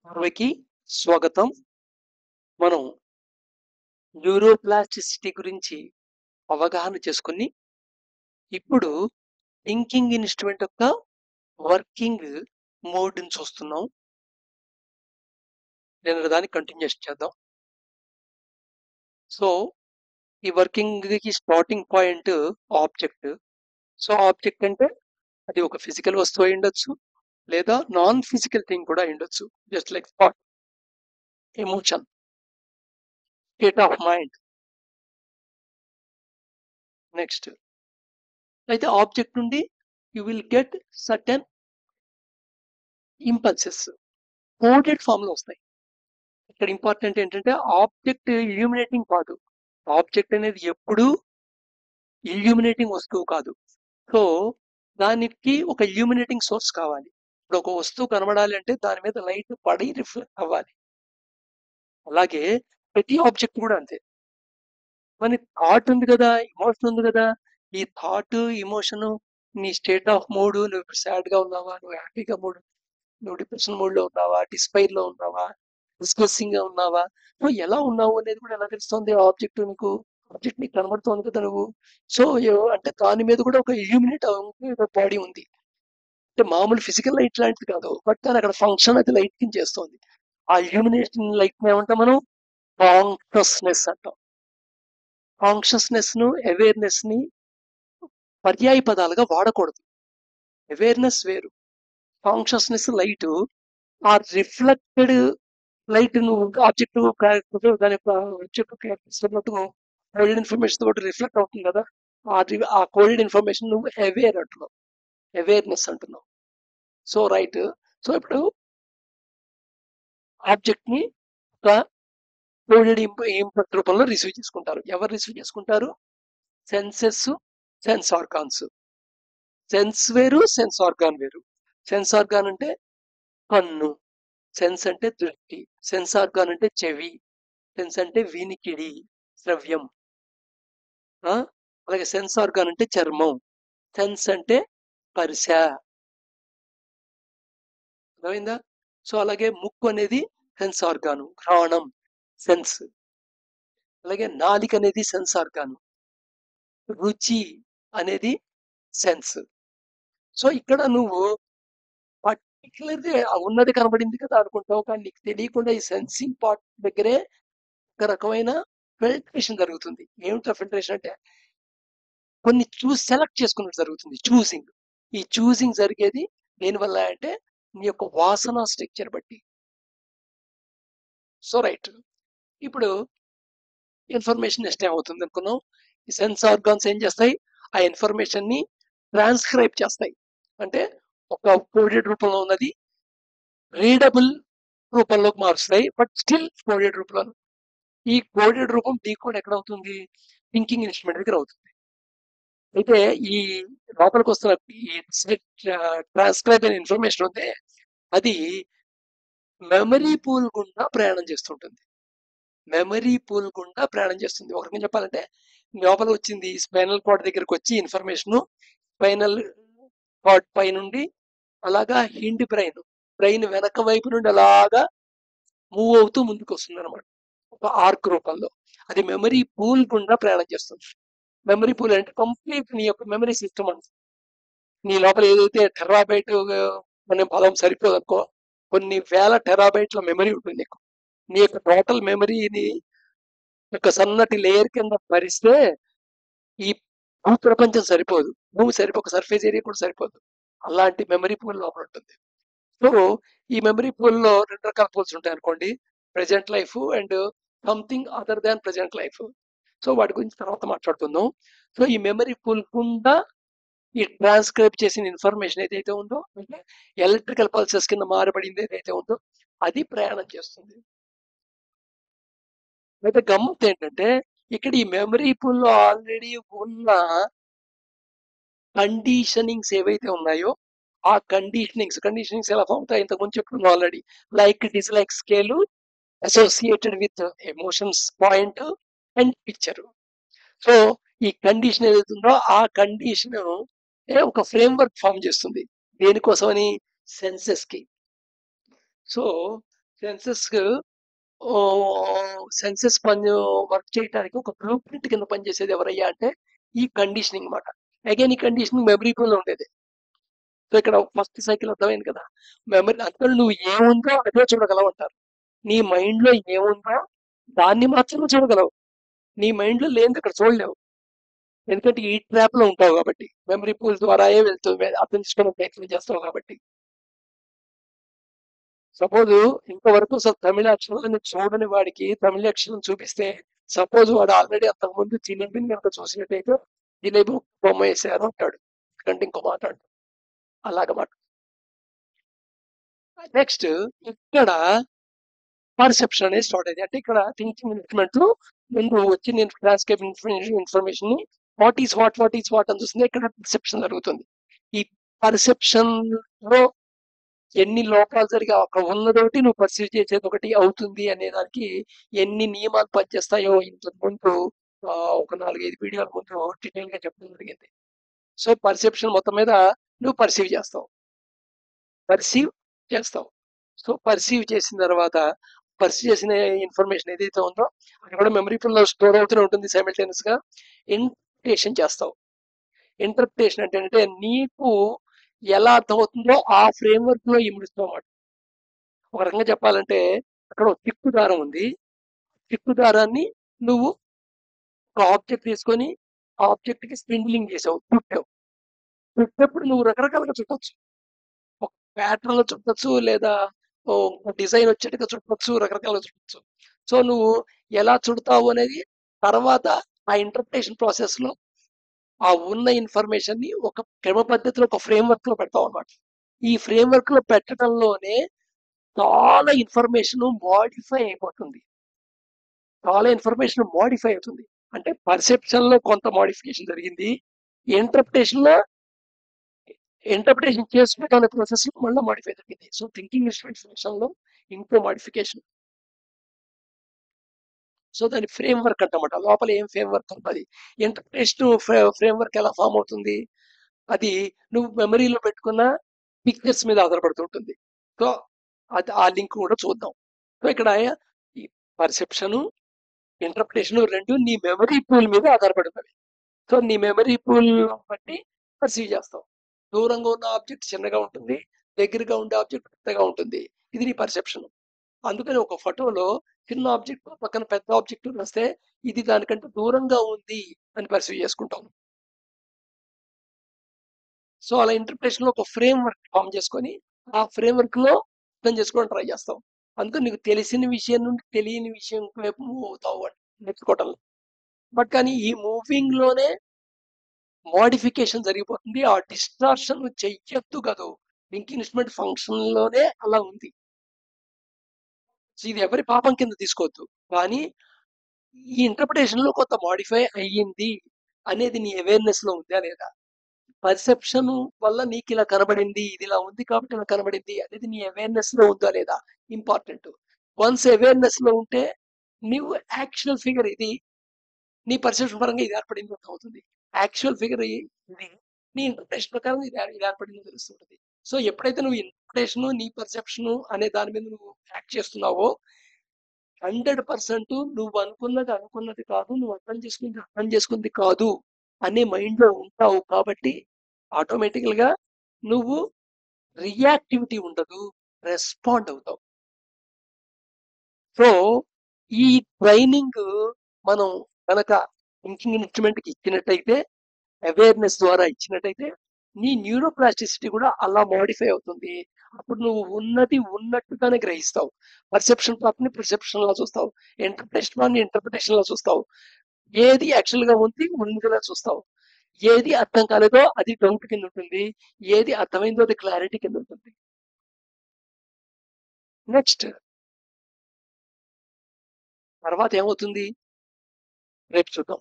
పూర్వకి స్వాగతం. మనం న్యూరోప్లాస్టిసిటీ గురించి అవగాహన చేసుకుని, ఇప్పుడు థింకింగ్ ఇన్స్ట్రుమెంట్ యొక్క వర్కింగ్ మోడ్‌ని చూస్తున్నాం. నిన్నటి దాన్ని కంటిన్యూషన్ చేద్దాం. సో, ఈ వర్కింగ్‌కి starting point object. So, object అంటే అది ఒక ఫిజికల్ వస్తువు అయ్యుండొచ్చు, లేదా నాన్ ఫిజికల్ థింగ్ కూడా అయ్యుండొచ్చు. Just like thought, emotion, state of mind. Next అయితే ఆబ్జెక్ట్ నుండి you will get certain impulses coded form లో వస్తాయి. ఇక్కడ ఇంపార్టెంట్ ఏంటంటే ఆబ్జెక్ట్ ఇల్యూమినేటింగ్ కాదు. ఆబ్జెక్ట్ అనేది ఎప్పుడూ ఇల్యూమినేటింగ్ వస్తువు కాదు. సో దానికి ఒక ఇల్యూమినేటింగ్ సోర్స్ కావాలి. ఇప్పుడు ఒక వస్తువు కనబడాలి అంటే దాని మీద లైట్ పడి రిఫ్లెక్ట్ అవ్వాలి. అలాగే ప్రతి ఆబ్జెక్ట్ కూడా అంతే. మన థాట్ ఉంది కదా, ఇమోషన్ ఉంది కదా, ఈ థాట్ ఇమోషన్ నీ స్టేట్ ఆఫ్ మూడ్, నువ్వు సాడ్ గా ఉన్నావా, నువ్వు హ్యాపీగా మూడ్, నువ్వు డిప్రెషన్ మూడ్ లో ఉన్నావా, డిస్పైర్ లో ఉన్నావా, డిస్కసింగ్ గా ఉన్నావా, నువ్వు ఎలా ఉన్నావు అనేది కూడా ఎలా తెలుస్తుంది ఆబ్జెక్ట్ నీకు. ఆబ్జెక్ట్ నీకు కనబడుతోంది కదా నువ్వు. సో అంటే దాని మీద కూడా ఒక ఇల్యూమినేట్ బాడీ ఉంది. అంటే మామూలు ఫిజికల్ లైట్ లాంటిది కాదు, బట్ కానీ అక్కడ ఫంక్షన్ అది లైట్ కింద చేస్తుంది. ఆ ఇల్యూమినేషన్ లైట్ ఏమంటాం మనం? కాన్షియస్నెస్ అంటాం. కాన్షియస్నెస్ ను, అవేర్నెస్ ని పర్యాయ పదాలుగా వాడకూడదు. అవేర్నెస్ వేరు, కాన్షియస్నెస్ లైట్. ఆ రిఫ్లెక్టెడ్ లైట్ నువ్వు ఆబ్జెక్ట్ దాని యొక్క ఆబ్జెక్ట్ కోల్డ్ ఇన్ఫర్మేషన్ తోటి రిఫ్లెక్ట్ అవుతుంది కదా, ఆ కోల్డ్ ఇన్ఫర్మేషన్ నువ్వు అవేర్ అంటున్నావు, అవేర్నెస్ అంటున్నావు. So right. సో ఇప్పుడు ఆబ్జెక్ట్ ని ఒక కోల్డ్ ఇంపాక్ట్ రూపంలో రిసీవ్ చేసుకుంటారు. ఎవరు రిసీవ్ చేసుకుంటారు? Senses, sense organs. సెన్స్ వేరు, సెన్స్ ఆర్గాన్ వేరు. సెన్స్ ఆర్గాన్ అంటే కన్ను, సెన్స్ అంటే దృష్టి, సెన్స్ ఆర్గాన్ అంటే చెవి, సెన్స్ అంటే వినికిడి, శ్రవ్యం. అలాగే సెన్స్ ఆర్గాన్ అంటే చర్మం, సెన్స్ అంటే స్పర్శ. అర్థమైందా? సో అలాగే ముక్కు అనేది సెన్స్ ఆర్గాను, ఘ్రాణం, సెన్స్. అలాగే నాలిక అనేది సెన్స్ ఆర్గాను, రుచి అనేది సెన్స్. సో ఇక్కడ నువ్వు పర్టికులర్ ఉన్నది కనబడింది కదా అనుకుంటావు, కానీ నీకు తెలియకుండా ఈ సెన్సింగ్ పార్ట్ దగ్గరే ఒక రకమైన ఫిల్టరేషన్ జరుగుతుంది. ఏమిటో ఫిల్టరేషన్ అంటే కొన్ని చూసి సెలెక్ట్ చేసుకున్నట్టు జరుగుతుంది, చూసింగ్. ఈ చూసింగ్ జరిగేది దేనివల్ల అంటే నీ యొక్క వాసన స్ట్రక్చర్ బట్టి. So right. ఇప్పుడు ఇన్ఫర్మేషన్ నెక్స్ట్ ఏమవుతుంది అనుకున్నాం? ఈ సెన్స్ ఆర్గాన్స్ ఏం చేస్తాయి? ఆ ఇన్ఫర్మేషన్ ని ట్రాన్స్క్రైబ్ చేస్తాయి. అంటే ఒక కోడెడ్ రూపంలో ఉన్నది రీడబుల్ రూపంలోకి మారుస్తాయి, బట్ స్టిల్ కోడెడ్ రూపంలో. ఈ కోడెడ్ రూపం డీకోడ్ ఎక్కడ అవుతుంది? థింకింగ్ ఇన్స్ట్రుమెంట్ దగ్గర అవుతుంది. అయితే ఈ లోపలికి వస్తున్న ఈ ట్రాన్స్క్రైబ్ అయిన ఇన్ఫర్మేషన్ ఉంది, అది మెమరీ పూల్ గుండా ప్రయాణం చేస్తుంటుంది. మెమరీ పూల్ గుండా ప్రయాణం చేస్తుంది. ఒక రకంగా చెప్పాలంటే లోపల వచ్చింది స్పైనల్ కార్డ్ దగ్గరకు వచ్చి ఇన్ఫర్మేషన్ స్పైనల్ కార్డ్ పై నుండి అలాగా హిండ్ బ్రెయిన్, బ్రెయిన్ వెనక వైపు నుండి అలాగా మూవ్ అవుతూ ముందుకు వస్తుంది అనమాట, ఒక ఆర్క్ రూపంలో. అది మెమరీ పూల్ గుండా ప్రయాణం చేస్తుంది. మెమరీ పూల్ అంటే కంప్లీట్ నీ యొక్క మెమరీ సిస్టమ్ అంట. నీ లోపల ఏదైతే టెరాబైట్ అనే పదం సరిపోదు అనుకో, కొన్ని వేల టెరాబైట్ల మెమరీ ఉంటుంది నీకు. నీ యొక్క టోటల్ మెమరీని ఒక సన్నటి లేయర్ కింద భరిస్తే ఈ భూ ప్రపంచం సరిపోదు, భూమి సరిపోక సర్ఫేస్ ఏరియా కూడా సరిపోదు. అలాంటి మెమరీ పూల్ లోపల ఉంటుంది. సో ఈ మెమరీ పూల్ లో రెండు రకాల పూల్స్ ఉంటాయి అనుకోండి, present life and something other than present life. So వాటి గురించి తర్వాత మాట్లాడుకుందాం. సో ఈ మెమరీ పూల్ కుండా ఈ ట్రాన్స్క్రైబ్ చేసిన ఇన్ఫర్మేషన్ ఏదైతే ఉందో, అంటే ఎలక్ట్రికల్ పల్సెస్ కింద మారబడింది ఏదైతే ఉందో, అది ప్రయాణం చేస్తుంది. అయితే గమ్మత్ ఏంటంటే ఇక్కడ ఈ మెమరీ పూల్ లో ఆల్రెడీ ఉన్న కండిషనింగ్స్ ఏవైతే ఉన్నాయో, ఆ కండిషనింగ్స్ ఎలా ఉంటాయి ఇంతకుముందు చెప్పుకున్నాం already. Like dislike scale associated with emotions point and picture. So ఈ కండిషన్ ఏదైతే ఉందో ఆ కండిషన్ ఒక ఫ్రేమ్ వర్క్ ఫామ్ చేస్తుంది. దేనికోసమని? సెన్సెస్ కి. సో సెన్సెస్ సెన్సెస్ పని వర్క్ చేయడానికి ఒక బ్లూ ప్రింట్ కింద పనిచేసేది ఎవరయ్యా అంటే ఈ కండిషనింగ్ మాట. అగైన్ ఈ కండిషనింగ్ మెమరీ పూల్ లో ఉండేది. సో ఇక్కడ ఫస్ట్ సైకిల్ అర్థమైంది కదా. మెమరీ అందులో నువ్వు ఏముందో అదే చూడగలవు అంటారు. నీ మైండ్ లో ఏముందో దాన్ని మాత్రమే చూడగలవు. నీ మైండ్ లో లేనిది ఇక్కడ చూడలేవు. ఎందుకంటే ఈ ట్రాప్ లో ఉంటావు కాబట్టి, మెమరీ పూల్ ద్వారాయే వెళ్తుంది, అర్థం చేసుకోవడం ప్రయత్నం చేస్తావు కాబట్టి. సపోజ్ ఇంతవరకు అసలు తమిళ అక్షరాలను చూడని వాడికి తమిళ అక్షరం చూపిస్తే, సపోజ్ వాడు ఆల్రెడీ అంతకుముందు జిలేబీని కనుక చూసినట్టయితే జిలేబీ బొమ్మ వేసారు అంటాడు, ఎందుకంటే ఇంకో మాట్లాడు అలాగమాట. నెక్స్ట్ ఇక్కడ పర్సెప్షన్ అనేది స్టార్ట్ అయింది. అంటే ఇక్కడ థింకింగ్ ఇన్స్ట్రుమెంట్ లో ముందు వచ్చి నేను ట్రాన్స్క్రైబ్ ఇన్ఫర్మేషన్ ని వాట్ ఈస్ వాట్ అని చూస్తుంది. ఇక్కడ పర్సెప్షన్ జరుగుతుంది. ఈ పర్సెప్షన్ లో ఎన్ని లోపాలు జరిగి అక్కడ ఉన్నదొకటి నువ్వు పర్సీవ్ చేసేది ఒకటి అవుతుంది అనే దానికి ఎన్ని నియమాలు పనిచేస్తాయో ఇంతకు ముందు ఒక 4-5 వీడియోల ముందు డీటెయిల్ గా చెప్పడం జరిగింది. సో పర్సెప్షన్ మొత్తం మీద నువ్వు పర్సీవ్ చేస్తావు. సో పర్సీవ్ చేసిన తర్వాత పర్సీవ్ చేసిన ఇన్ఫర్మేషన్ ఏదైతే ఉందో అది కూడా మెమరీ ఫుల్ లో స్టోర్ అవుతూనే ఉంటుంది. సైమల్టేనియస్ గా ఇంటర్ప్రిటేషన్ చేస్తావు. ఇంటర్ప్రిటేషన్ అంటే నీకు ఎలా అర్థమవుతుందో ఆ ఫ్రేమ్ వర్క్ లో ఇముడుస్తావు అన్నమాట. ఒక రకంగా చెప్పాలంటే అక్కడ ఒక చిక్కు దారం ఉంది. చిక్కు దారాన్ని నువ్వు ఒక ఆబ్జెక్ట్ తీసుకొని ఆ ఆబ్జెక్ట్ కి స్పిండిలింగ్ చేసావు, చుట్టావు. చుట్టేప్పుడు నువ్వు రకరకాలుగా చుట్టచ్చు. ఒక ప్యాటర్న్ లో చుట్టచ్చు, లేదా డిజైన్ వచ్చేట్టుగా చుట్టచ్చు, రకరకాలుగా చుట్టచ్చు. సో నువ్వు ఎలా చుడతావు అనేది తర్వాత ఆ ఇంటర్ప్రిటేషన్ ప్రాసెస్ లో ఆ ఉన్న ఇన్ఫర్మేషన్ ని ఒక క్రమ పద్ధతిలో ఒక ఫ్రేమ్ వర్క్ లో పెడతావు అన్నమాట. ఈ ఫ్రేమ్ వర్క్ లో పెట్టడంలోనే చాలా ఇన్ఫర్మేషన్ మోడిఫై అయిపోతుంది. చాలా ఇన్ఫర్మేషన్ మోడిఫై అవుతుంది. అంటే పర్సెప్షన్ లో కొంత మోడిఫికేషన్ జరిగింది, ఇంటర్ప్రిటేషన్ లో ఇంటర్ప్రిటేషన్ చేసుకునే ప్రాసెస్ లో మళ్ళీ మోడిఫై జరిగింది. సో థింకింగ్ ఇన్స్ట్రుమెంట్ లో ఇంకో మోడిఫికేషన్. సో దాని ఫ్రేమ్ వర్క్ అంటమాట. లోపల ఏం ఫ్రేమ్ వర్క్ ఉంటుంది, ఇంటర్ప్రిటేషన్ ఫ్రేమ్ వర్క్ ఎలా ఫామ్ అవుతుంది, అది నువ్వు మెమరీలో పెట్టుకున్న పిక్చర్స్ మీద ఆధారపడుతుంటుంది. సో అది ఆ లింక్ కూడా చూద్దాం. సో ఇక్కడ ఈ పర్సెప్షన్ ఇంటర్ప్రిటేషన్ రెండు నీ మెమరీ పూల్ మీద ఆధారపడి ఉన్నవి. సో నీ మెమరీ పూల్ బట్టి పర్సీవ్ చేస్తావు. దూరంగా ఉన్న ఆబ్జెక్ట్ చిన్నగా ఉంటుంది, దగ్గరగా ఉండే ఆబ్జెక్ట్ పెద్దగా ఉంటుంది. ఇది నీ పర్సెప్షన్. అందుకని ఒక ఫోటోలో చిన్న ఆబ్జెక్ట్ పక్కన పెద్ద ఆబ్జెక్ట్ వస్తే ఇది దానికంటే దూరంగా ఉంది అని పర్సీవ్ చేసుకుంటాం. సో అలా ఇంటర్ప్రిటేషన్ లో ఒక ఫ్రేమ్ వర్క్ ఫామ్ చేసుకొని ఆ ఫ్రేమ్ వర్క్ లో అర్థం చేసుకోవడం ట్రై చేస్తాం. అందుకని నీకు తెలిసిన విషయం నుండి తెలియని విషయం వైపు మూవ్ అవుతావు నేర్చుకోవటంలో. బట్ కానీ ఈ మూవింగ్ లోనే మోడిఫికేషన్ జరిగిపోతుంది. ఆ డిస్టార్షన్ చెయ్యొద్దు కాదు, థింకింగ్ ఇన్స్ట్రుమెంట్ ఫంక్షన్ లోనే అలా ఉంది. సో ఇది ఎవరి పాపం కింద తీసుకోవద్దు, కానీ ఈ ఇంటర్ప్రిటేషన్ లో కొంత మోడిఫై అయ్యింది అనేది నీ అవేర్నెస్ లో ఉందా లేదా. పర్సెప్షన్ వల్ల నీకు ఇలా కనబడింది, ఇది ఇలా ఉంది కాబట్టి ఇలా కనబడింది అనేది నీ అవేర్నెస్ లో ఉందా లేదా ఇంపార్టెంట్. వన్స్ అవేర్నెస్ లో ఉంటే నీవు యాక్చువల్ ఫిగర్ ఇది నీ పర్సెప్షన్ పరంగా ఇది ఏర్పడింది అవుతుంది. యాక్చువల్ ఫిగర్ ఇది నీ ఇంటర్ప్రిటేషన్ ప్రకారం ఇది ఏర్పడింది తెలుస్తుంటుంది. సో ఎప్పుడైతే నువ్వు ఇంటర్ప్రిటేషన్ నీ పర్సెప్షన్ అనే దాని మీద నువ్వు యాక్ట్ చేస్తున్నావో 100% నువ్వు అనుకున్నది కాదు, నువ్వు అర్థం చేసుకుంది కాదు అనే మైండ్ లో ఉంటావు. కాబట్టి ఆటోమేటికల్ గా నువ్వు రియాక్టివిటీ ఉండదు, రెస్పాండ్ అవుతావు. సో ఈ ట్రైనింగ్ మనం కనుక థింకింగ్ ఇన్స్ట్రుమెంట్ కి ఇచ్చినట్టయితే, అవేర్నెస్ ద్వారా ఇచ్చినట్టయితే నీ న్యూరోప్లాస్టిసిటీ కూడా అలా మోడిఫై అవుతుంది. అప్పుడు నువ్వు ఉన్నది ఉన్నట్టుగానే గ్రహిస్తావు. పర్సెప్షన్ పార్ట్ ని పర్సెప్షన్ లా చూస్తావు, ఇంటర్ప్రిటేషన్ పార్ట్ ని ఇంటర్ప్రిటేషన్ లా చూస్తావు. ఏది యాక్చువల్ గా ఉందిగా చూస్తావు. ఏది అర్థం కాలేదో అది డౌట్ కింద ఉంటుంది, ఏది అర్థమైందో అది క్లారిటీ కింద ఉంటుంది. నెక్స్ట్ తర్వాత ఏమవుతుంది రేపు చూద్దాం.